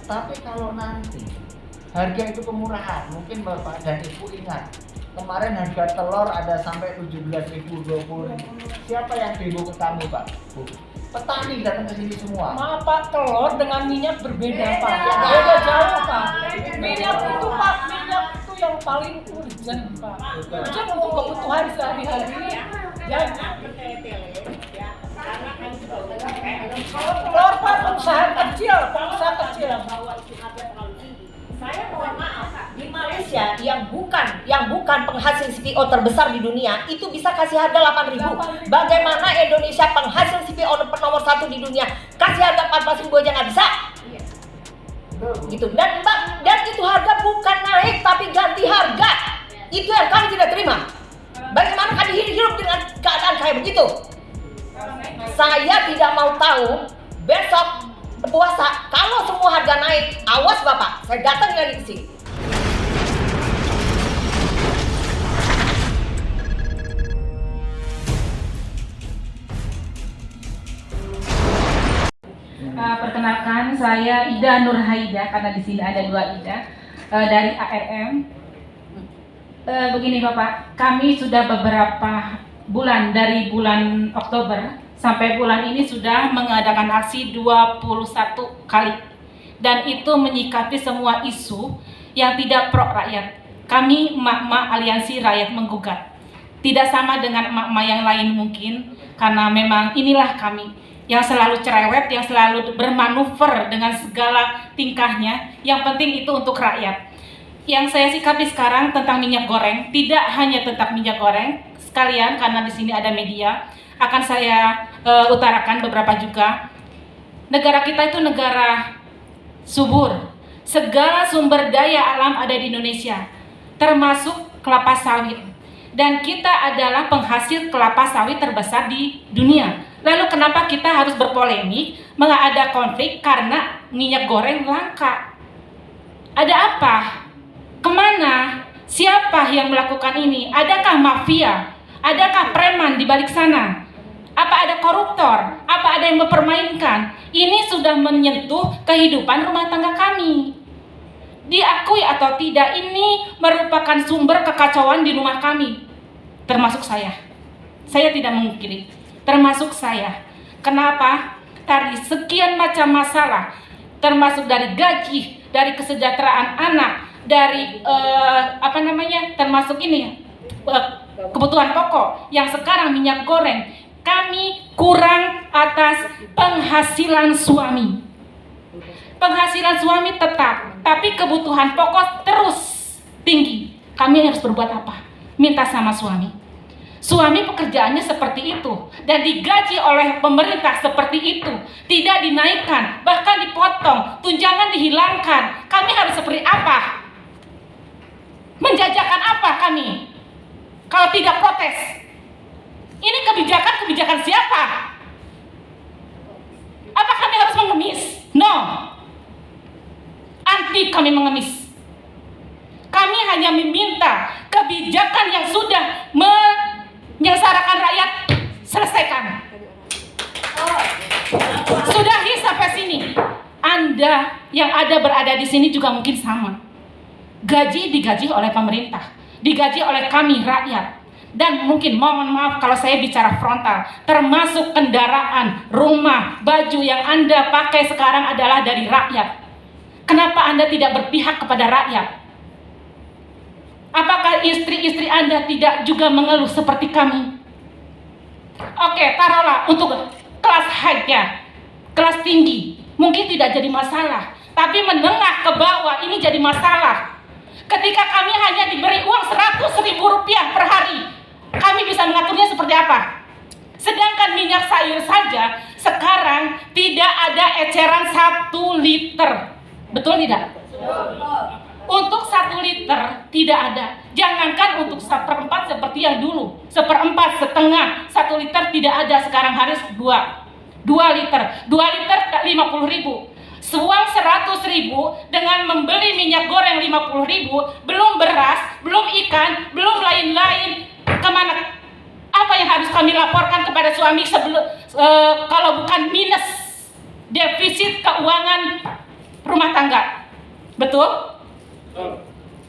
Tapi kalau nanti harga itu kemurahan, mungkin Bapak dan Ibu ingat kemarin harga telur ada sampai 17.000, 20.000. Siapa yang demo ke kami, Pak? Bu? Petani datang ke sini semua. Maaf Pak, telur dengan minyak berbeda Pak. Beda jauh Pak. Minyak itu Pak, minyak itu yang paling urgent Pak. Urgent untuk kebutuhan sehari-hari. Jadi telur Pak, pengusaha kecil. Saya mohon maaf, di Malaysia yang bukan penghasil CPO terbesar di dunia itu bisa kasih harga 8.000. Bagaimana Indonesia penghasil CPO nomor 1 di dunia kasih harga 14.000 aja nggak bisa? Gitu. Dan itu harga bukan naik tapi ganti harga. Itu yang kami tidak terima. Bagaimana kami hidup dengan keadaan kayak begitu? Saya tidak mau tahu besok puasa kalau semua harga naik, awas Bapak, saya datang lagi ke sini. Perkenalkan, saya Ida Nurhaida, karena di sini ada 2 Ida, dari ARM. Begini Bapak, kami sudah beberapa bulan, dari bulan Oktober sampai bulan ini sudah mengadakan aksi 21 kali, dan itu menyikapi semua isu yang tidak pro rakyat. Kami emak-emak Aliansi Rakyat Menggugat, tidak sama dengan emak-emak yang lain mungkin, karena memang inilah kami yang selalu cerewet, yang selalu bermanuver dengan segala tingkahnya. Yang penting itu untuk rakyat. Yang saya sikapi sekarang tentang minyak goreng, tidak hanya tentang minyak goreng sekalian, karena di sini ada media, akan saya utarakan beberapa juga. Negara kita itu negara subur, segala sumber daya alam ada di Indonesia, termasuk kelapa sawit, dan kita adalah penghasil kelapa sawit terbesar di dunia. Lalu kenapa kita harus berpolemik, ada konflik karena minyak goreng langka? Ada apa? Kemana? Siapa yang melakukan ini? Adakah mafia? Adakah preman di balik sana? Apa ada koruptor? Apa ada yang mempermainkan? Ini sudah menyentuh kehidupan rumah tangga kami. Diakui atau tidak, ini merupakan sumber kekacauan di rumah kami. Termasuk saya. Saya tidak mengkiri. Termasuk saya. Kenapa? Dari sekian macam masalah, termasuk dari gaji, dari kesejahteraan anak, dari termasuk ini kebutuhan pokok, yang sekarang minyak goreng, kami kurang atas penghasilan suami. Penghasilan suami tetap, tapi kebutuhan pokok terus tinggi. Kami harus berbuat apa? Minta sama suami. Suami pekerjaannya seperti itu dan digaji oleh pemerintah seperti itu, tidak dinaikkan, bahkan dipotong, tunjangan dihilangkan. Kami harus seperti apa? Menjajakan apa kami kalau tidak protes? Ini kebijakan siapa? Apa kami harus mengemis? No. Anti kami mengemis. Kami hanya meminta kebijakan yang sudah menyengsarakan rakyat selesaikan. Sudahi sampai sini. Anda yang berada di sini juga mungkin sama. Gaji digaji oleh pemerintah, digaji oleh kami rakyat. Dan mungkin mohon maaf kalau saya bicara frontal, termasuk kendaraan, rumah, baju yang Anda pakai sekarang adalah dari rakyat. Kenapa Anda tidak berpihak kepada rakyat? Apakah istri-istri Anda tidak juga mengeluh seperti kami? Oke, taruhlah untuk kelas high-nya, kelas tinggi, mungkin tidak jadi masalah. Tapi menengah ke bawah ini jadi masalah. Ketika kami hanya diberi uang 100.000 rupiah per hari, kami bisa mengaturnya seperti apa? Sedangkan minyak sayur saja sekarang tidak ada eceran 1 liter. Betul tidak? Untuk 1 liter tidak ada. Jangankan untuk 1/4 seperti yang dulu, 1/4, setengah, 1 liter tidak ada. Sekarang harus 2 liter. 2 liter 50.000. Uang 100.000 dengan membeli minyak goreng 50.000, belum beras, belum ikan, belum lain-lain. Kemana? Apa yang harus kami laporkan kepada suami sebelum kalau bukan minus defisit keuangan rumah tangga. Betul?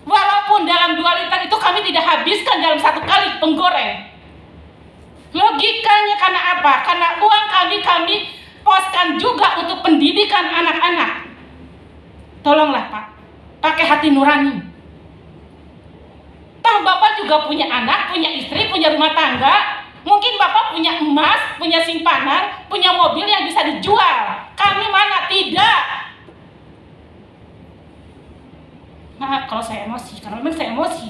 Walaupun dalam 2 liter itu kami tidak habiskan dalam 1 kali penggoreng. Logikanya karena apa? Karena uang kami poskan juga untuk pendidikan anak-anak. Tolonglah Pak, pakai hati nurani. Toh Bapak juga punya anak, punya istri, punya rumah tangga. Mungkin Bapak punya emas, punya simpanan, punya mobil yang bisa dijual. Kami mana? Tidak. Nah, kalau saya emosi, karena memang saya emosi.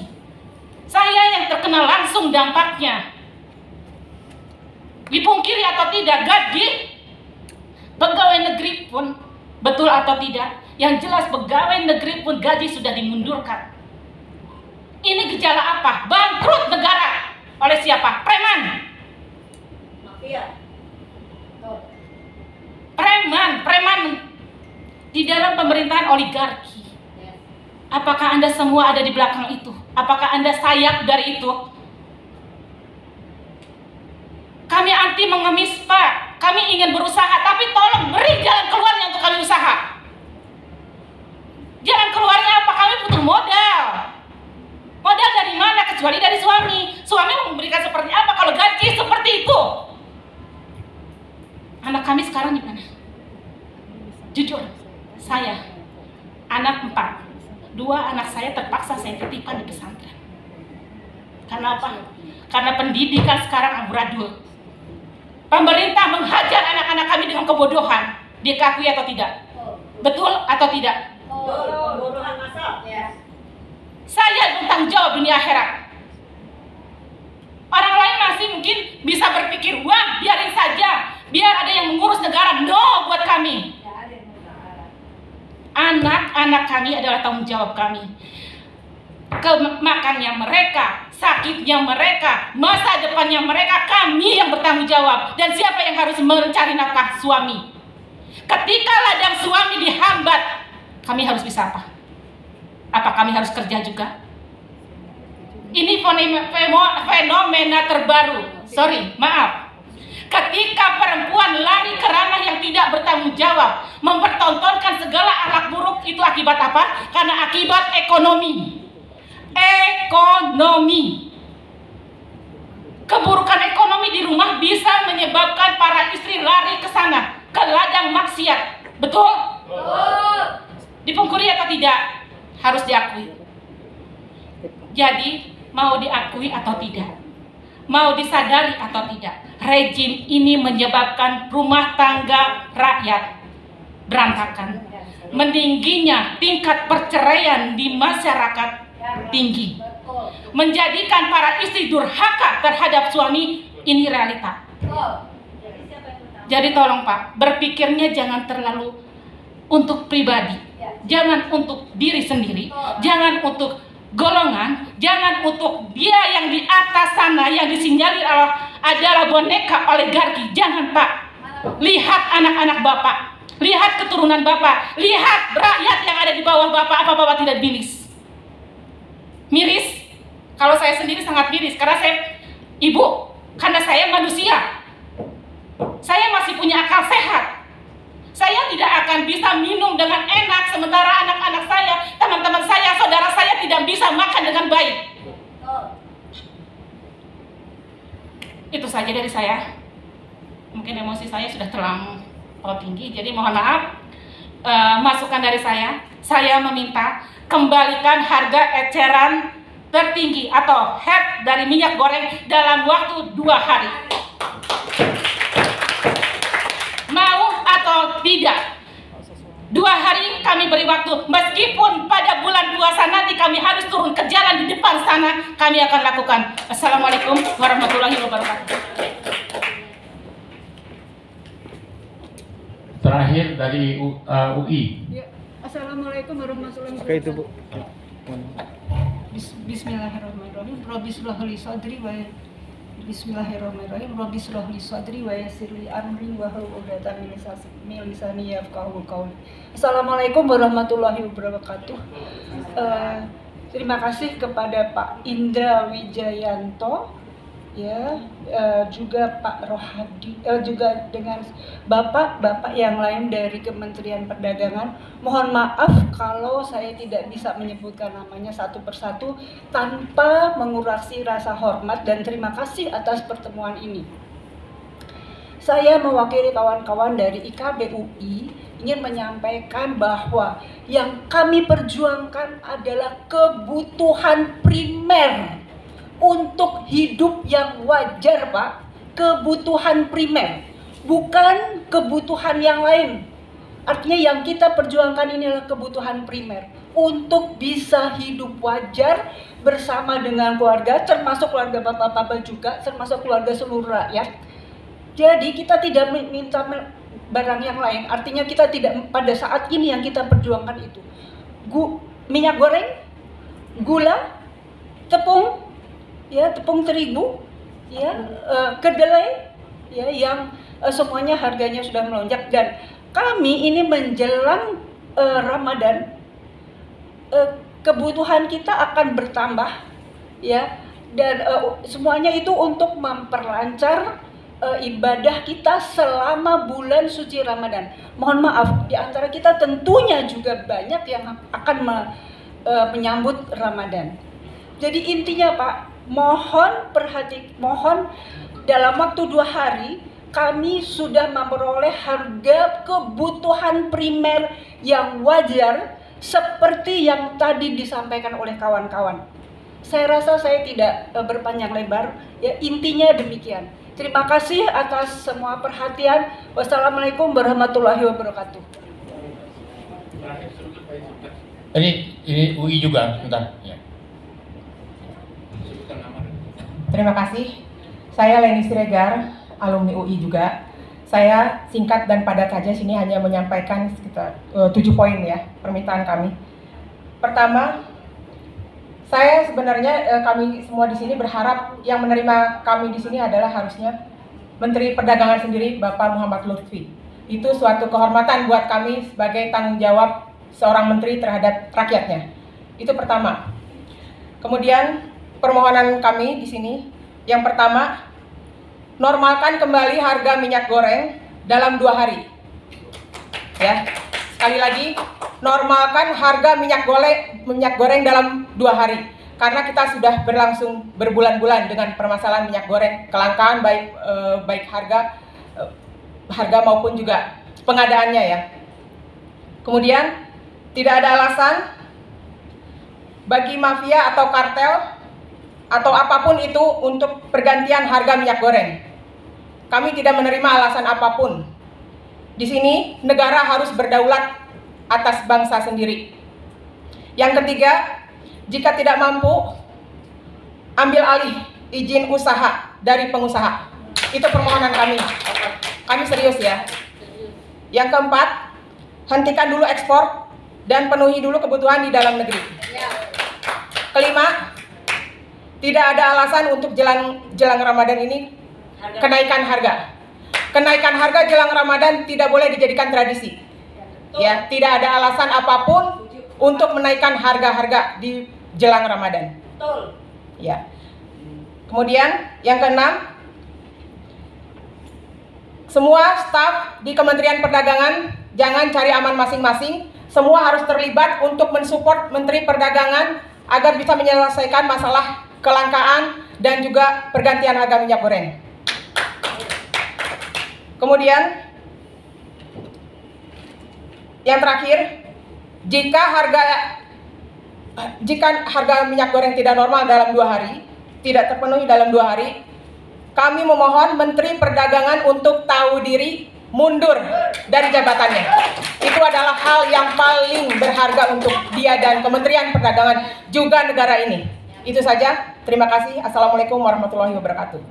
Saya yang terkena langsung dampaknya. Dipungkiri atau tidak, gaji pegawai negeri pun, betul atau tidak, yang jelas pegawai negeri pun gaji sudah dimundurkan. Ini gejala apa? Bangkrut negara. Oleh siapa? Preman. Mafia. Preman di dalam pemerintahan oligarki. Apakah Anda semua ada di belakang itu? Apakah Anda sayap dari itu? Kami anti mengemis, Pak. Kami ingin berusaha, tapi tolong beri jalan keluarnya untuk kami usaha. Jalan keluarnya apa? Kami butuh modal. Modal dari mana kecuali dari suami? Suami memberikan seperti apa kalau gaji seperti itu? Anak kami sekarang di mana? Jujur, saya anak 4. 2 anak saya terpaksa saya titipkan di pesantren. Karena apa? Karena pendidikan sekarang amburadul. Pemerintah menghajar anak-anak kami dengan kebodohan. Dikakui atau tidak? Betul atau tidak? Pembunuhan massal. Saya bertanggung jawab dunia akhirat. Orang lain masih mungkin bisa berpikir, wah biarin saja, biar ada yang mengurus negara. No, buat kami. Anak-anak kami adalah tanggung jawab kami. Makannya mereka, sakitnya mereka, masa depannya mereka, kami yang bertanggung jawab. Dan siapa yang harus mencari nafkah? Suami. Ketika ladang suami dihambat, kami harus bisa apa? Apa kami harus kerja juga? Ini fenomena terbaru. Sorry, maaf. Ketika perempuan lari ke ranah yang tidak bertanggung jawab, mempertontonkan segala akhlak buruk, itu akibat apa? Karena akibat ekonomi. Keburukan ekonomi di rumah bisa menyebabkan para istri lari ke sana, ke ladang maksiat. Betul? Dipungkiri atau tidak? Harus diakui. Jadi, mau diakui atau tidak? Mau disadari atau tidak? Rejim ini menyebabkan rumah tangga rakyat berantakan. Meningginya tingkat perceraian di masyarakat tinggi. Menjadikan para istri durhaka terhadap suami, ini realita. Jadi tolong Pak, berpikirnya jangan terlalu untuk pribadi. Jangan untuk diri sendiri, jangan untuk golongan, jangan untuk dia yang di atas sana yang disinyalir adalah boneka oligarki. Jangan Pak. Lihat anak-anak Bapak, lihat keturunan Bapak, lihat rakyat yang ada di bawah Bapak. Apa Bapak tidak miris? Miris? Kalau saya sendiri sangat miris karena saya ibu, karena saya manusia. Saya masih punya akal sehat. Saya tidak akan bisa minum dengan enak sementara anak-anak saya, teman-teman saya, saudara saya tidak bisa makan dengan baik. Itu saja dari saya. Mungkin emosi saya sudah terlalu tinggi, jadi mohon maaf. Masukan dari saya meminta kembalikan harga eceran tertinggi atau head dari minyak goreng dalam waktu 2 hari. Mau atau tidak? 2 hari kami beri waktu. Meskipun pada bulan puasa nanti kami harus turun ke jalan di depan sana, kami akan lakukan. Assalamualaikum warahmatullahi wabarakatuh. Terakhir dari UI. Ya, Assalamualaikum warahmatullahi wabarakatuh. Oke itu Bu. Bismillahirrahmanirrahim. Rabbi shrah li sadri wa Bismillahirrahmanirrahim. Rabbi shrah li sadri wa yassir li amri wa hlul 'uqdatam min lisani yafqahu qawli. Assalamualaikum warahmatullahi wabarakatuh. Terima kasih kepada Pak Indra Wijayanto ya, juga Pak Rohadi, juga dengan bapak-bapak yang lain dari Kementerian Perdagangan. Mohon maaf kalau saya tidak bisa menyebutkan namanya satu persatu tanpa mengurangi rasa hormat dan terima kasih atas pertemuan ini. Saya mewakili kawan-kawan dari IKBUI ingin menyampaikan bahwa yang kami perjuangkan adalah kebutuhan primer untuk hidup yang wajar, Pak. Kebutuhan primer, bukan kebutuhan yang lain. Artinya yang kita perjuangkan ini adalah kebutuhan primer untuk bisa hidup wajar bersama dengan keluarga, termasuk keluarga bapak-bapak juga, termasuk keluarga seluruh rakyat. Jadi kita tidak minta barang yang lain. Artinya kita tidak, pada saat ini yang kita perjuangkan itu minyak goreng, gula, tepung, ya, tepung terigu, ya, kedelai, ya, yang semuanya harganya sudah melonjak. Dan kami ini menjelang Ramadan, kebutuhan kita akan bertambah, ya, dan semuanya itu untuk memperlancar ibadah kita selama bulan suci Ramadan. Mohon maaf, di antara kita tentunya juga banyak yang akan menyambut Ramadan. Jadi intinya, Pak, mohon dalam waktu 2 hari kami sudah memperoleh harga kebutuhan primer yang wajar seperti yang tadi disampaikan oleh kawan-kawan. Saya rasa saya tidak berpanjang lebar, ya, intinya demikian. Terima kasih atas semua perhatian. Wassalamualaikum warahmatullahi wabarakatuh. Ini UI juga, bentar. Ya. Terima kasih. Saya Leni Siregar, alumni UI juga. Saya singkat dan padat saja sini hanya menyampaikan sekitar 7 poin ya permintaan kami. Pertama, saya sebenarnya kami semua di sini berharap yang menerima kami di sini adalah harusnya Menteri Perdagangan sendiri, Bapak Muhammad Lutfi. Itu suatu kehormatan buat kami sebagai tanggung jawab seorang menteri terhadap rakyatnya. Itu pertama. Kemudian permohonan kami di sini, yang pertama, normalkan kembali harga minyak goreng dalam 2 hari. Ya, sekali lagi, normalkan harga minyak goreng dalam 2 hari. Karena kita sudah berlangsung berbulan-bulan dengan permasalahan minyak goreng, kelangkaan baik harga maupun juga pengadaannya ya. Kemudian tidak ada alasan bagi mafia atau kartel atau apapun itu untuk pergantian harga minyak goreng. Kami tidak menerima alasan apapun. Di sini negara harus berdaulat atas bangsa sendiri. Yang ketiga, jika tidak mampu, ambil alih izin usaha dari pengusaha. Itu permohonan kami. Kami serius ya. Yang keempat, hentikan dulu ekspor dan penuhi dulu kebutuhan di dalam negeri. Kelima, tidak ada alasan untuk jelang Ramadan ini kenaikan harga. Kenaikan harga jelang Ramadan tidak boleh dijadikan tradisi. Ya, tidak ada alasan apapun untuk menaikkan harga-harga di jelang Ramadan. Betul. Ya. Kemudian yang keenam, semua staf di Kementerian Perdagangan jangan cari aman masing-masing. Semua harus terlibat untuk mensupport Menteri Perdagangan agar bisa menyelesaikan masalah kelangkaan dan juga pergantian harga minyak goreng. Kemudian yang terakhir, jika harga minyak goreng tidak normal dalam 2 hari, tidak terpenuhi dalam 2 hari, kami memohon Menteri Perdagangan untuk tahu diri, mundur dari jabatannya. Itu adalah hal yang paling berharga untuk dia dan Kementerian Perdagangan juga negara ini. Itu saja. Terima kasih. Assalamualaikum warahmatullahi wabarakatuh.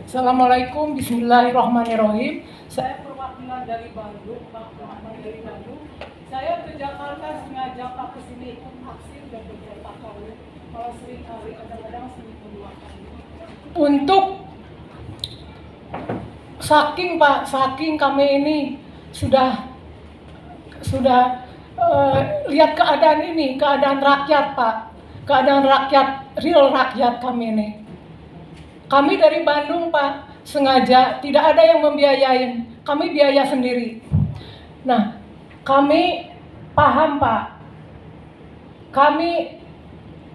Assalamualaikum, bismillahirrahmanirrahim. Saya perwakilan dari Bandung, Pak Muhammad dari Bandung. Saya ke Jakarta sengaja Pak ke sini ikut aksi dan beberapa kali. Kalau sering kali, kadang-kadang seminggu 2 kali. Untuk saking kami ini sudah lihat keadaan ini, keadaan rakyat Pak. keadaan rakyat, real rakyat kami ini. Kami dari Bandung Pak, sengaja tidak ada yang membiayain, kami biaya sendiri. Nah, kami paham Pak, kami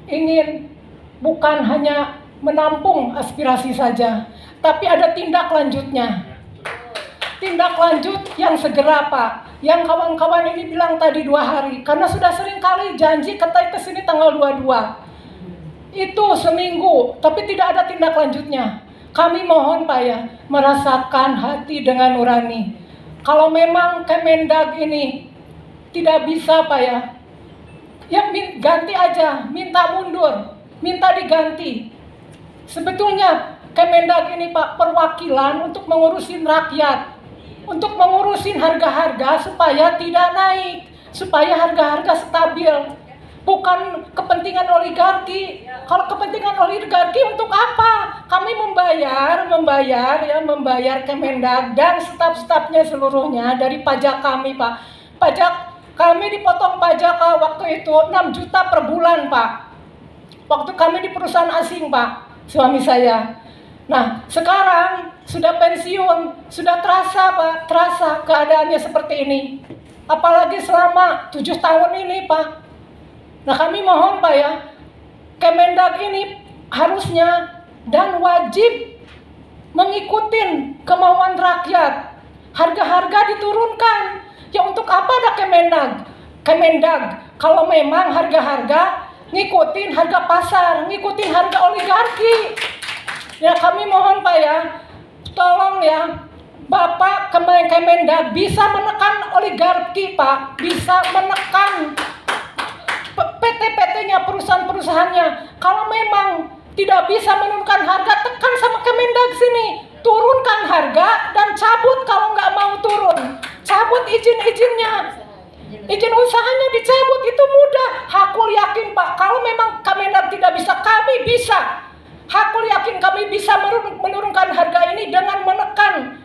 ingin bukan hanya menampung aspirasi saja, tapi ada tindak lanjutnya. Tindak lanjut yang segera Pak. Yang kawan-kawan ini bilang tadi 2 hari, karena sudah sering kali janji katanya kesini tanggal 22. Itu seminggu, tapi tidak ada tindak lanjutnya. Kami mohon Pak ya, merasakan hati dengan nurani. Kalau memang Kemendag ini tidak bisa Pak ya ganti aja, minta mundur, minta diganti. Sebetulnya Kemendag ini Pak perwakilan untuk mengurusin rakyat, untuk mengurusin harga-harga supaya tidak naik, supaya harga-harga stabil. Bukan kepentingan oligarki. Kalau kepentingan oligarki untuk apa? Kami membayar Kemendag dan staf-stafnya seluruhnya dari pajak kami Pak. Pajak kami dipotong pajak waktu itu 6 juta per bulan Pak. Waktu kami di perusahaan asing Pak, suami saya. Nah, sekarang sudah pensiun, sudah terasa Pak, terasa keadaannya seperti ini. Apalagi selama 7 tahun ini Pak. Nah, kami mohon Pak ya, Kemendag ini harusnya dan wajib mengikuti kemauan rakyat. Harga-harga diturunkan. Ya untuk apa ada Kemendag? Kalau memang harga-harga ngikutin harga pasar, ngikutin harga oligarki. Ya kami mohon Pak ya, tolong ya Bapak Kemendag bisa menekan oligarki Pak, bisa menekan PT-PT-nya, perusahaan-perusahaannya. Kalau memang tidak bisa menurunkan harga, tekan sama Kemendag sini, turunkan harga dan cabut kalau nggak mau turun, cabut izin-izinnya, izin usahanya dicabut, itu mudah. Hakul yakin Pak, kalau memang Kemendag tidak bisa, kami bisa. Hakul yakin kami bisa menurunkan harga ini dengan menekan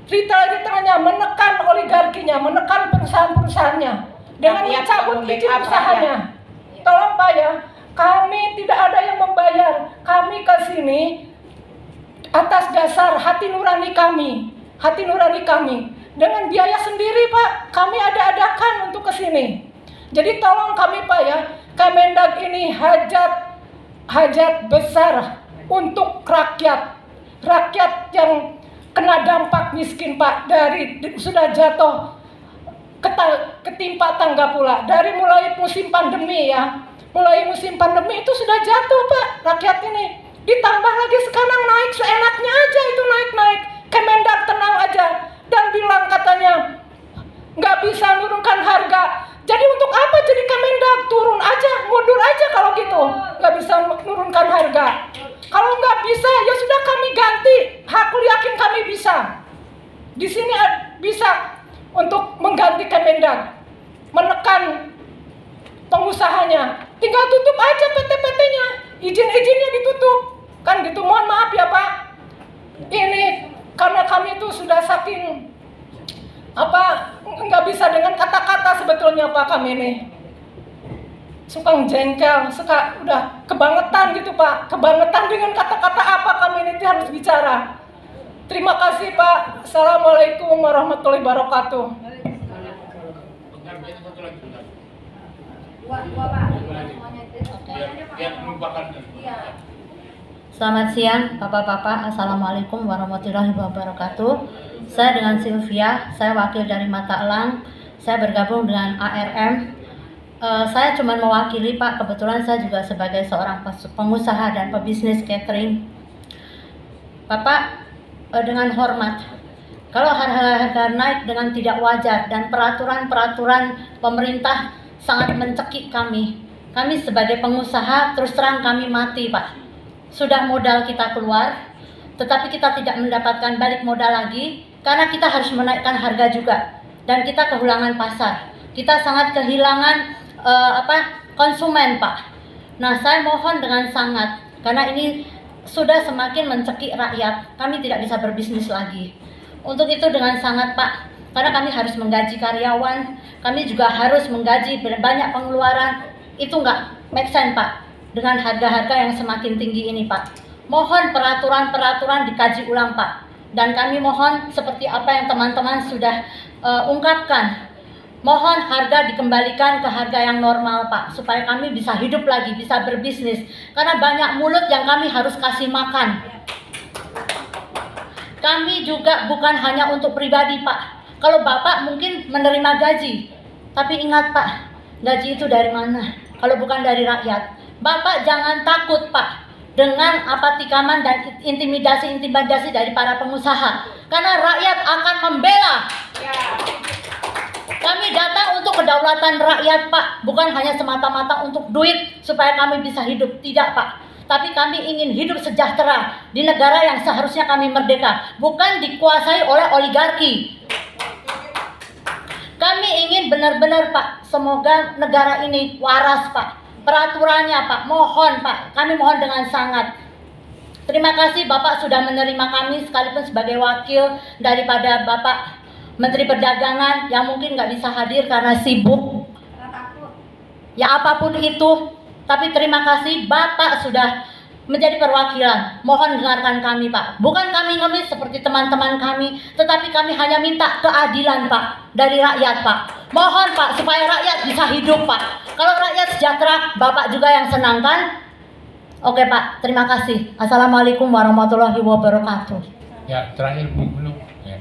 retail-retailnya, menekan oligarkinya, menekan perusahaan-perusahaannya, dengan mencabut izin usahanya. Tolong Pak ya, kami tidak ada yang membayar, kami ke sini atas dasar hati nurani kami, dengan biaya sendiri Pak, kami ada-adakan untuk ke sini. Jadi tolong kami Pak ya, Kemendag ini hajat besar untuk rakyat yang kena dampak miskin Pak, dari sudah jatuh ketimpa tangga pula, dari mulai musim pandemi ya, mulai musim pandemi itu sudah jatuh Pak rakyat ini, ditambah lagi sekarang naik seenaknya aja, itu naik. Kemendag tenang aja dan bilang katanya nggak bisa nurunkan harga. Jadi untuk apa jadi Kemendag? Turun aja, mundur aja kalau gitu, nggak bisa nurunkan harga. Kalau nggak bisa ya sudah kami ganti. Hakul yakin kami bisa. Di sini bisa untuk mengganti Kemendag, menekan pengusahanya. Tinggal tutup aja PT-PT-nya, izin-izinnya ditutup. Kan gitu, mohon maaf ya Pak. Ini karena kami itu sudah saking nggak bisa dengan kata-kata sebetulnya Pak, kami ini suka jengkel, udah kebangetan gitu Pak, kebangetan dengan kata-kata apa kami ini harus bicara. Terima kasih Pak. Assalamualaikum warahmatullahi wabarakatuh. Selamat siang Bapak-Bapak, Assalamualaikum warahmatullahi wabarakatuh. Saya dengan Sylvia, saya wakil dari Mata Elang, saya bergabung dengan ARM. Saya cuma mewakili Pak, kebetulan saya juga sebagai seorang pengusaha dan pebisnis catering. Bapak, dengan hormat, kalau harga-harga naik dengan tidak wajar dan peraturan-peraturan pemerintah sangat mencekik kami sebagai pengusaha, terus terang kami mati Pak. Sudah modal kita keluar, tetapi kita tidak mendapatkan balik modal lagi karena kita harus menaikkan harga juga dan kita kehilangan pasar. Kita sangat kehilangan konsumen Pak. Nah, saya mohon dengan sangat, karena ini sudah semakin mencekik rakyat, kami tidak bisa berbisnis lagi. Untuk itu dengan sangat Pak, karena kami harus menggaji karyawan, kami juga harus menggaji banyak pengeluaran, itu nggak make sense Pak. dengan harga-harga yang semakin tinggi ini, Pak. Mohon peraturan-peraturan dikaji ulang, Pak. Dan kami mohon seperti apa yang teman-teman sudah ungkapkan, mohon harga dikembalikan ke harga yang normal, Pak, supaya kami bisa hidup lagi, bisa berbisnis. Karena banyak mulut yang kami harus kasih makan. Kami juga bukan hanya untuk pribadi, Pak. Kalau Bapak mungkin menerima gaji, tapi ingat, Pak, gaji itu dari mana? Kalau bukan dari rakyat. Bapak jangan takut, Pak, dengan apatikaman dan intimidasi dari para pengusaha. Karena rakyat akan membela. Kami datang untuk kedaulatan rakyat, Pak. Bukan hanya semata-mata untuk duit supaya kami bisa hidup. Tidak, Pak. Tapi kami ingin hidup sejahtera di negara yang seharusnya kami merdeka. Bukan dikuasai oleh oligarki. Kami ingin benar-benar, Pak, semoga negara ini waras, Pak. Peraturannya, Pak, mohon, Pak, kami mohon dengan sangat. Terima kasih Bapak sudah menerima kami sekalipun sebagai wakil daripada Bapak Menteri Perdagangan yang mungkin nggak bisa hadir karena sibuk. Ya apapun itu, tapi terima kasih Bapak sudah menjadi perwakilan. Mohon dengarkan kami, Pak. Bukan kami ngemis seperti teman-teman kami, tetapi kami hanya minta keadilan, Pak, dari rakyat, Pak. Mohon, Pak, supaya rakyat bisa hidup, Pak. Kalau rakyat sejahtera, Bapak juga yang senang, kan? Oke, Pak. Terima kasih. Assalamualaikum warahmatullahi wabarakatuh. Ya, terakhir Bu belum. Ya.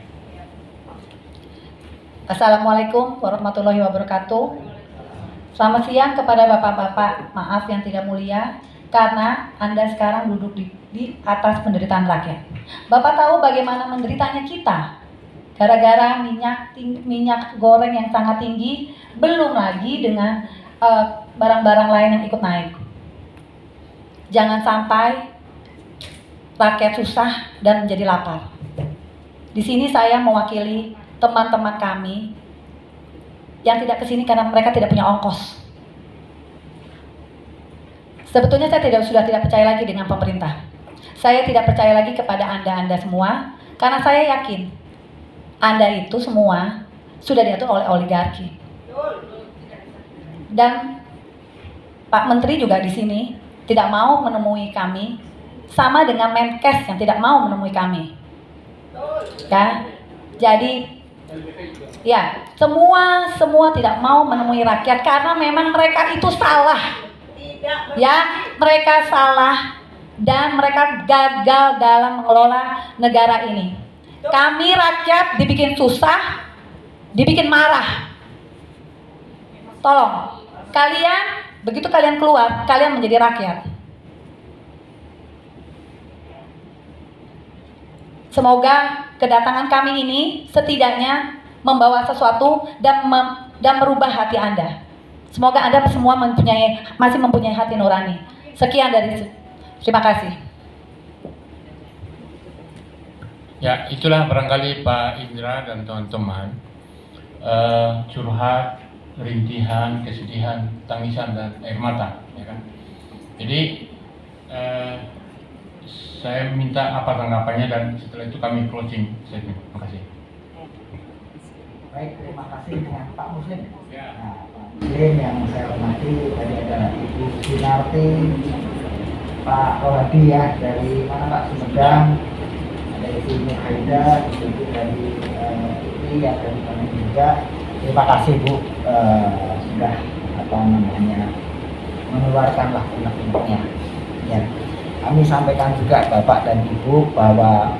Assalamualaikum warahmatullahi wabarakatuh. Selamat siang kepada bapak-bapak. Maaf yang tidak mulia, karena Anda sekarang duduk di atas penderitaan rakyat. Bapak tahu bagaimana menderitanya kita gara-gara minyak goreng yang sangat tinggi, belum lagi dengan barang-barang lain yang ikut naik. Jangan sampai rakyat susah dan menjadi lapar. Di sini saya mewakili teman-teman kami yang tidak kesini karena mereka tidak punya ongkos. Sebetulnya saya sudah tidak percaya lagi dengan pemerintah. Saya tidak percaya lagi kepada Anda semua, karena saya yakin Anda itu semua sudah diatur oleh oligarki. Dan Pak Menteri juga di sini tidak mau menemui kami, sama dengan Menkes yang tidak mau menemui kami. Ya, jadi ya semua tidak mau menemui rakyat karena memang mereka itu salah. Ya, mereka salah dan mereka gagal dalam mengelola negara ini. Kami rakyat dibikin susah, dibikin marah. Tolong, begitu kalian keluar, kalian menjadi rakyat. Semoga kedatangan kami ini setidaknya membawa sesuatu dan merubah hati Anda. Semoga Anda semua masih mempunyai hati nurani. Sekian terima kasih. Ya, itulah barangkali Pak Indra dan teman-teman curhat, rintihan, kesedihan, tangisan dan air mata, ya kan? Jadi saya minta apa tanggapannya dan setelah itu kami closing statement. Terima kasih. Baik, terima kasih dengan Pak Muslim. Ya. Nah, Pak Muslim yang saya hormati tadi ada Ibu Sinarti, Pak Rohadi ya dari mana Pak, Sumedang, ada Ibu Nurhaida, Ibu dari ini yang dari mana juga. Terima kasih Bu sudah mengeluarkan unek-uneknya. Ya, kami sampaikan juga Bapak dan Ibu bahwa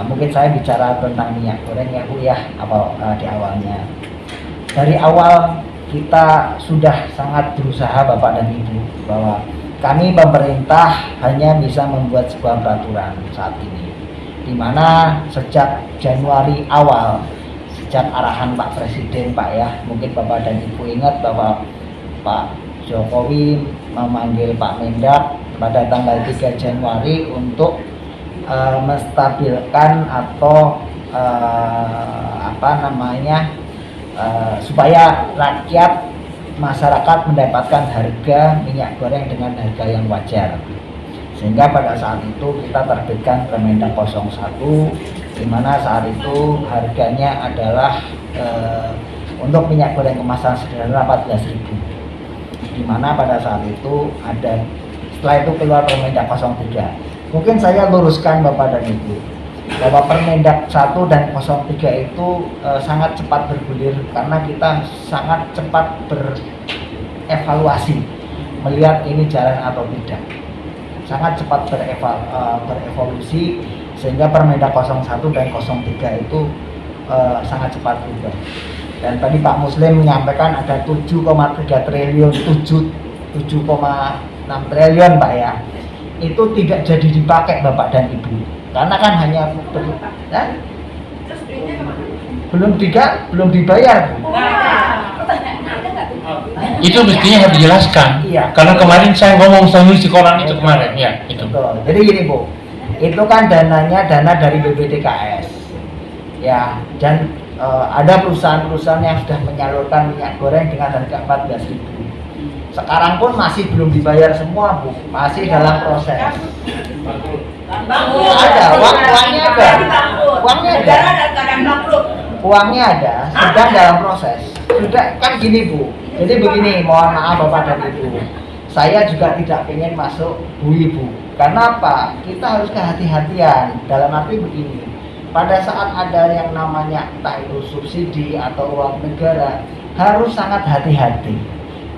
mungkin saya bicara tentang minyak goreng ya Bu ya, di awalnya. Dari awal kita sudah sangat berusaha Bapak dan Ibu bahwa kami pemerintah hanya bisa membuat sebuah peraturan saat ini, di mana sejak Januari awal, sejak arahan Pak Presiden Pak ya, mungkin Bapak dan Ibu ingat bahwa Pak Jokowi memanggil Pak Mendak pada tanggal 3 Januari untuk menstabilkan atau supaya rakyat masyarakat mendapatkan harga minyak goreng dengan harga yang wajar. Sehingga pada saat itu kita terbitkan Permendak 01, di mana saat itu harganya adalah untuk minyak goreng kemasan sederhana 14.000. di mana pada saat itu ada, setelah itu keluar Permendak 03. Mungkin saya luruskan Bapak dan Ibu bahwa Permendak 1 dan 03 itu sangat cepat bergulir karena kita sangat cepat berevaluasi melihat ini jalan atau tidak. Sangat cepat berevolusi sehingga Permendak 01 dan 03 itu sangat cepat berubah. Dan tadi Pak Muslim menyampaikan ada 7,3 triliun, 7,6 triliun Pak ya. Itu tidak jadi dipakai Bapak dan Ibu. Karena kan hanya belum dibayar Bu. Itu mestinya harus dijelaskan. Iya. Karena kemarin saya ngomong sama di sekolah itu kemarin, ya itu. Betul. Jadi gini Bu, itu kan dananya dana dari BPDKS, ya. Dan ada perusahaan-perusahaan yang sudah menyalurkan minyak goreng dengan harga 14.000. Sekarang pun masih belum dibayar semua Bu, masih dalam proses. Ada, uangnya ada, uangnya ada, sedang dalam proses. Sudah kan gini Bu. Jadi begini, mohon maaf Bapak dan Ibu, saya juga tidak ingin masuk Bu Ibu. Karena apa? Kita harus kehati-hatian. Dalam arti begini, pada saat ada yang namanya entah itu subsidi atau uang negara, harus sangat hati-hati.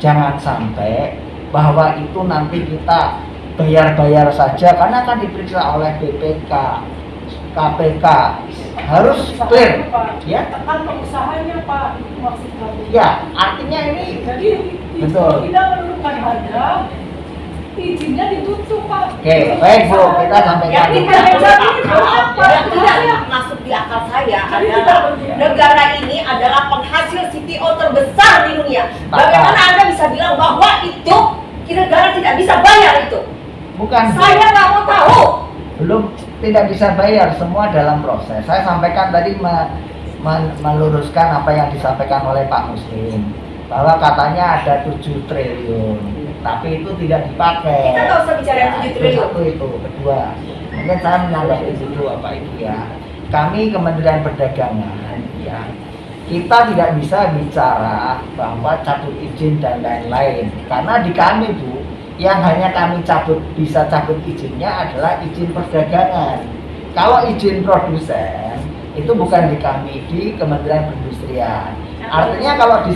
Jangan sampai bahwa itu nanti kita bayar-bayar saja karena akan diperiksa oleh BPK, KPK, harus clear, ya. Tekan pengusahanya Pak, maksud kami. Ya, artinya ini Jadi betul. tidak menentukan harga, izinnya ditutup Pak. Oke, baik Bu, kita sampaikan. Tidak masuk di akal saya adalah negara ini adalah penghasil CPO terbesar di dunia. Bagaimana Anda bisa bilang bahwa itu negara tidak bisa bayar itu? Bukan. Saya nggak mau tahu. Belum, tidak bisa bayar, semua dalam proses. Saya sampaikan tadi meluruskan apa yang disampaikan oleh Pak Muslim bahwa katanya ada 7 triliun, tapi itu tidak dipakai. Kita nggak usah bicara yang 7 triliun. Satu itu, kedua, mungkin saya menanggapi dulu apa itu ya. Kami Kementerian Perdagangan ya, kita tidak bisa bicara bahwa cabut izin dan lain-lain karena di kami Bu, yang hanya kami bisa cabut izinnya adalah izin perdagangan. Kalau izin produsen itu bukan di kami, di Kementerian Perindustrian. Artinya kalau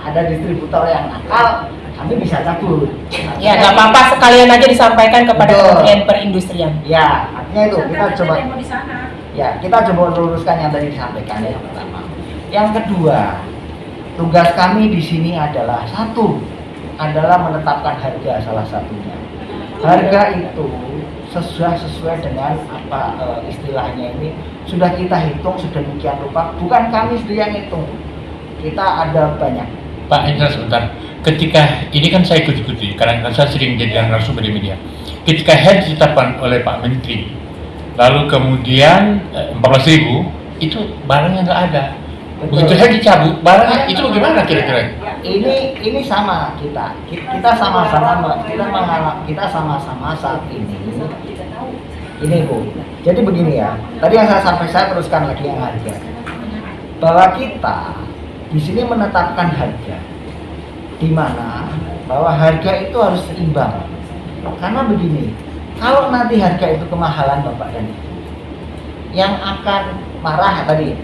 ada distributor yang nakal, kami bisa cabut. Ya, nggak apa-apa, sekalian aja disampaikan kepada Betul. Kementerian Perindustrian. Ya, artinya itu kita coba. Ya, kita coba luruskan yang tadi disampaikan yang pertama. Yang kedua, tugas kami di sini adalah adalah menetapkan harga salah satunya. Harga itu sesuai dengan apa istilahnya ini sudah kita hitung sedemikian rupa, bukan kami sendiri yang hitung. Kita ada banyak. Pak Indra sebentar. Ketika ini kan saya ikuti karena saya sering jadi narasumber di media. Ketika head ditetapkan oleh Pak Menteri, lalu kemudian 14.000 itu barangnya nggak ada. Begitu head dicabut, barangnya itu bagaimana kira-kira? Ini sama kita sama-sama kita sama-sama saat ini Bu. Jadi begini ya, tadi yang saya teruskan lagi yang harga, bahwa kita di sini menetapkan harga, di mana bahwa harga itu harus seimbang. Karena begini, kalau nanti harga itu kemahalan Bapak dan Ibu, yang akan marah tadi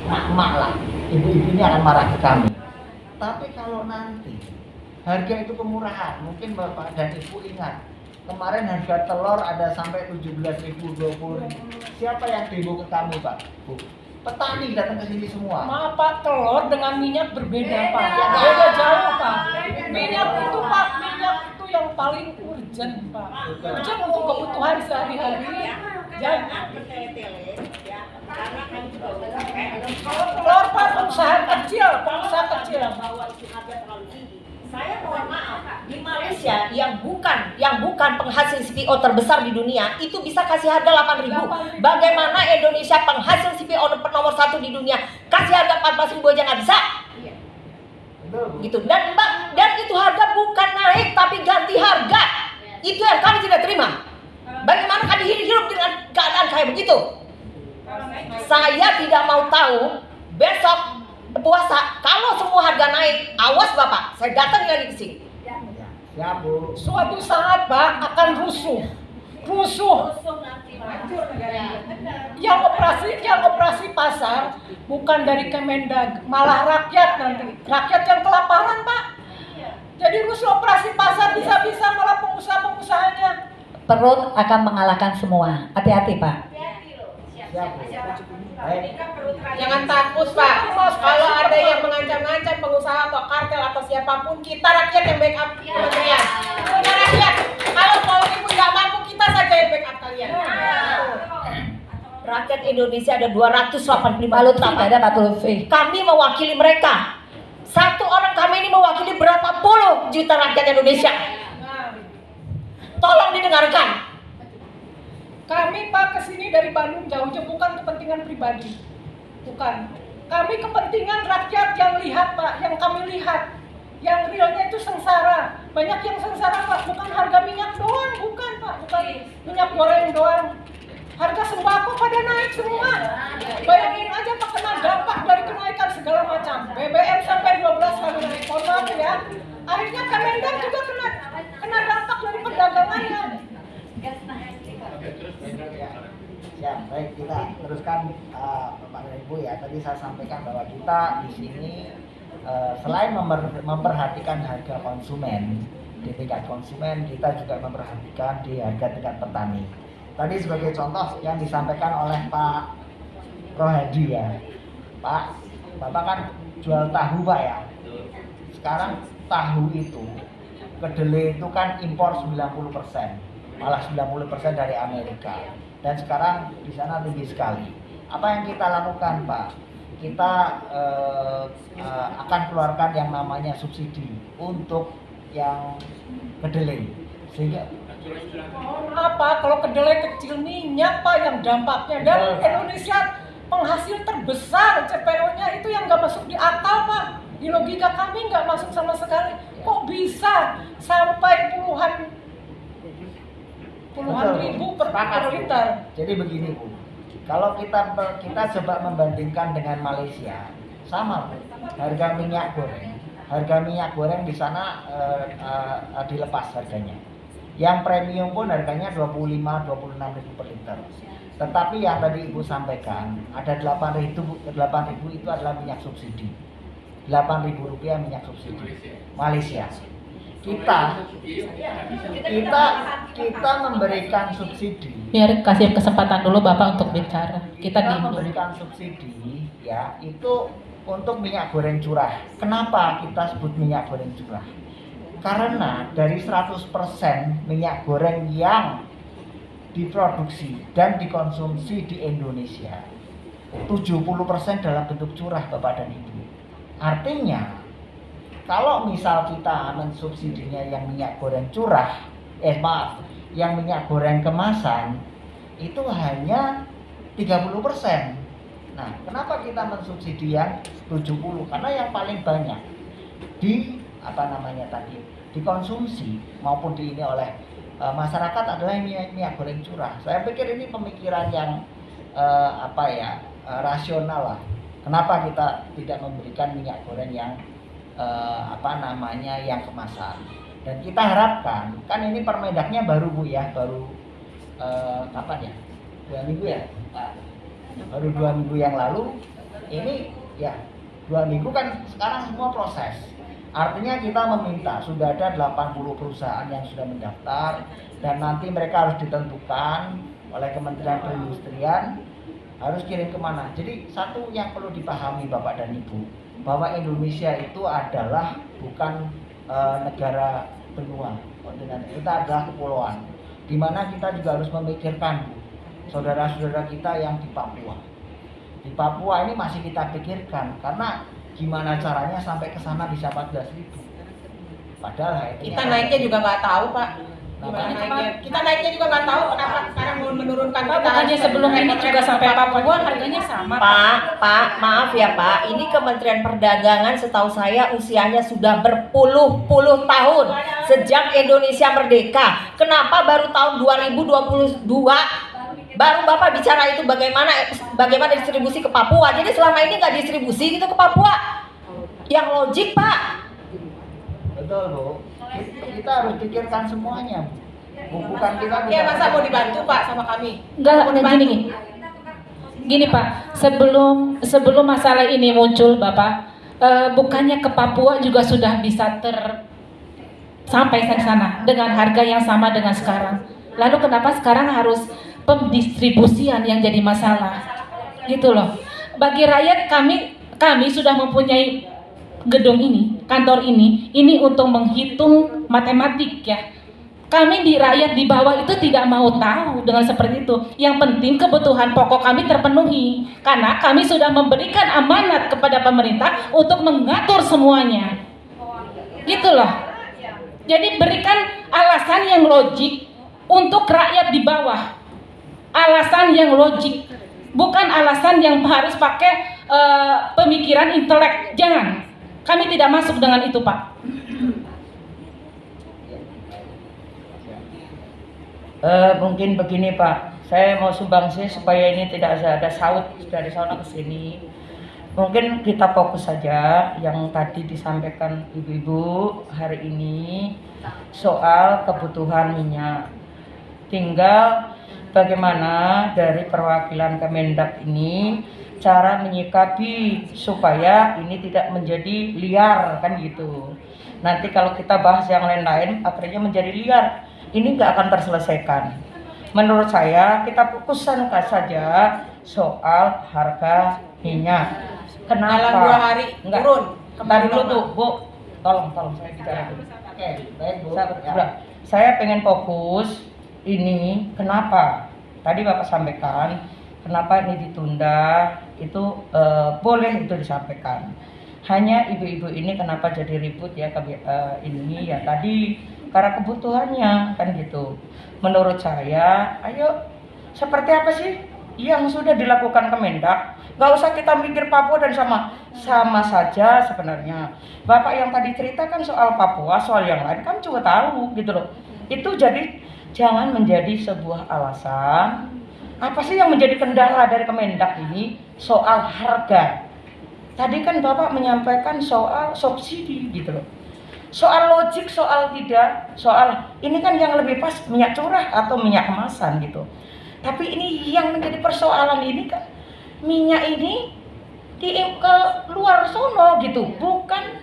mak-mak lah, ibu-ibu ini akan marah ke kami. Tapi kalau nanti harga itu kemurahan, mungkin Bapak dan Ibu ingat kemarin harga telur ada sampai 17.000, 20.000. Siapa yang demo ke kami Pak? Bu? Petani datang ke sini semua. Maaf Pak, telur dengan minyak berbeda Pak. Beda jauh Pak. Minyak itu Pak, minyak itu yang paling urgent Pak. Urgent untuk kebutuhan sehari-hari. Jadi kalau telur Pak, pengusaha kecil. Saya mohon maaf, di Malaysia yang bukan penghasil CPO terbesar di dunia itu bisa kasih harga 8.000. Bagaimana Indonesia penghasil CPO nomor 1 di dunia kasih harga 14.000 aja nggak bisa? Gitu. Dan itu harga bukan naik tapi ganti harga. Itu yang kami tidak terima. Bagaimana kami hidup dengan keadaan kayak begitu? Saya tidak mau tahu besok puasa, kalau semua harga naik, awas Bapak, saya datang lagi ke sini. Ya, siap Bu. Suatu saat Pak akan rusuh. Yang operasi pasar bukan dari Kemendag, malah rakyat nanti. Rakyat yang kelaparan Pak. Jadi rusuh operasi pasar bisa-bisa malah pengusaha-pengusahanya. Perut akan mengalahkan semua. Hati-hati Pak. Siap Bu. Baik. Jangan takut Pak, kalau ada yang mengancam-ngancam pengusaha atau kartel atau siapapun, kita rakyat yang backup kementerian. Kita rakyat, kalau ibu nggak mampu, kita saja yang backup kalian. Rakyat Indonesia ada 285 Pak Lutfi, juta tidak ada Pak Lutfi. Kami mewakili mereka. Satu orang kami ini mewakili berapa puluh juta rakyat Indonesia. Tolong didengarkan. Kami Pak kesini dari Bandung jauh-jauh bukan kepentingan pribadi, bukan. Kami kepentingan rakyat yang lihat Pak, yang kami lihat, yang realnya itu sengsara. Banyak yang sengsara Pak, bukan harga minyak doang, bukan Pak, bukan minyak goreng doang. Harga sembako pada naik semua. Bayangin aja Pak, kena dampak dari kenaikan segala macam. BBM sampai 12 kali naik, mohon maaf ya. Akhirnya Kemendag juga kena dampak dari perdagangannya. Ya, baik, kita teruskan Bapak dan Ibu ya. Tadi saya sampaikan bahwa kita di sini selain memperhatikan harga konsumen di tingkat konsumen, kita juga memperhatikan di harga tingkat petani. Tadi sebagai contoh yang disampaikan oleh Pak Rohadi ya, Pak, Bapak kan jual tahu Pak ya. Sekarang tahu itu kedelai itu kan impor 90%, malah 90% dari Amerika. Dan sekarang di sana tinggi sekali. Apa yang kita lakukan Pak? Kita akan keluarkan yang namanya subsidi untuk yang kedelai. Sehingga Apa kalau kedelai kecil minyak Pak yang dampaknya, dan Indonesia penghasil terbesar CPO-nya itu yang nggak masuk di akal Pak. Di logika kami nggak masuk sama sekali. Kok bisa sampai puluhan ribu per liter? Jadi begini Bu, kalau kita coba membandingkan dengan Malaysia, sama Bu, harga minyak goreng di sana dilepas harganya. Yang premium pun harganya 25-26 ribu per liter. Tetapi yang tadi Ibu sampaikan, ada 8.000 itu adalah minyak subsidi. 8.000 rupiah minyak subsidi Malaysia. Kita memberikan subsidi. Biar kasih kesempatan dulu Bapak untuk bicara. Kita memberikan subsidi ya, itu untuk minyak goreng curah. Kenapa kita sebut minyak goreng curah? Karena dari 100% minyak goreng yang diproduksi dan dikonsumsi di Indonesia, 70% dalam bentuk curah Bapak dan Ibu. Artinya kalau misal kita mensubsidinya yang minyak goreng curah, yang minyak goreng kemasan itu hanya 30%. Nah, kenapa kita mensubsidi yang 70? Karena yang paling banyak dikonsumsi maupun ini oleh masyarakat adalah minyak goreng curah. Saya pikir ini pemikiran yang rasional lah. Kenapa kita tidak memberikan minyak goreng yang yang kemasan? Dan kita harapkan, kan ini Permendagnya baru Bu ya, baru kapan ya? 2 minggu ya, Pak? Baru 2 minggu yang lalu. Ini ya 2 minggu kan, sekarang semua proses. Artinya kita meminta, sudah ada 80 perusahaan yang sudah mendaftar, dan nanti mereka harus ditentukan oleh Kementerian Perindustrian harus kirim kemana. Jadi satu yang perlu dipahami Bapak dan Ibu, bahwa Indonesia itu adalah bukan negara benua, kita adalah kepulauan, di mana kita juga harus memikirkan saudara-saudara kita yang di Papua. Di Papua ini masih kita pikirkan, karena gimana caranya sampai ke sana bisa 14.000. Padahal Kita naiknya juga nggak tahu Pak. Gimana naiknya? Kita naiknya juga nggak tahu kenapa sekarang mau menurunkan. Pak, bukannya sebelum ini juga sampai Papua harganya sama Pak, maaf ya Pak, ini Kementerian Perdagangan setahu saya usianya sudah berpuluh-puluh tahun sejak Indonesia merdeka. Kenapa baru tahun 2022 Baru Bapak bicara itu bagaimana distribusi ke Papua. Jadi selama ini nggak distribusi gitu ke Papua. Yang logik, Pak. Betul, Bu. Kita harus pikirkan semuanya. Bukan kita bisa. Ya masa mau dibantu Pak sama kami? Enggak, gini Pak, sebelum masalah ini muncul Bapak, bukannya ke Papua juga sudah bisa sampai ke sana dengan harga yang sama dengan sekarang. Lalu kenapa sekarang harus pendistribusian yang jadi masalah? Gitu loh. Bagi rakyat kami sudah mempunyai gedung ini, kantor ini untuk menghitung matematik ya. Kami di rakyat di bawah itu tidak mau tahu dengan seperti itu. Yang penting kebutuhan pokok kami terpenuhi. Karena kami sudah memberikan amanat kepada pemerintah untuk mengatur semuanya. Gitu loh. Jadi berikan alasan yang logik untuk rakyat di bawah. Alasan yang logik. Bukan alasan yang harus pakai pemikiran intelek. Jangan. Kami tidak masuk dengan itu, Pak. Mungkin begini Pak, saya mau sumbangsi supaya ini tidak ada saut dari sana ke sini. Mungkin kita fokus saja yang tadi disampaikan ibu-ibu hari ini soal kebutuhan minyak. Tinggal bagaimana dari perwakilan Kemendak ini cara menyikapi supaya ini tidak menjadi liar kan gitu. Nanti kalau kita bahas yang lain-lain akhirnya menjadi liar. Ini nggak akan terselesaikan. Menurut saya kita fokuskan saja soal harga minyak. Kenapa? Dalam 2 hari Enggak. turun. Kembali dulu tuh, Bu. Tolong saya bicara dulu. Oke, baik Bu. Saya pengen fokus ini kenapa? Tadi Bapak sampaikan kenapa ini ditunda itu boleh itu disampaikan. Hanya ibu-ibu ini kenapa jadi ribut ya ini ya tadi karena kebutuhannya kan gitu. Menurut saya, ayo seperti apa sih yang sudah dilakukan Kemendak? Gak usah kita mikir Papua dan sama saja sebenarnya. Bapak yang tadi ceritakan soal Papua, soal yang lain kan juga tahu gitu loh. Itu jadi jangan menjadi sebuah alasan. Apa sih yang menjadi kendala dari Kemendak ini soal harga? Tadi kan Bapak menyampaikan soal subsidi gitu loh. Soal logik, soal tidak, soal ini kan yang lebih pas minyak curah atau minyak kemasan gitu. Tapi ini yang menjadi persoalan ini kan minyak ini ke luar sono gitu, bukan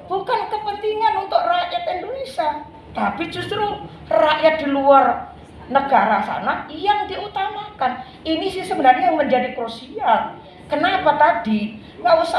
bukan kepentingan untuk rakyat Indonesia, tapi justru rakyat di luar negara sana yang diutamakan. Ini sih sebenarnya yang menjadi krusial. Kenapa tadi nggak usah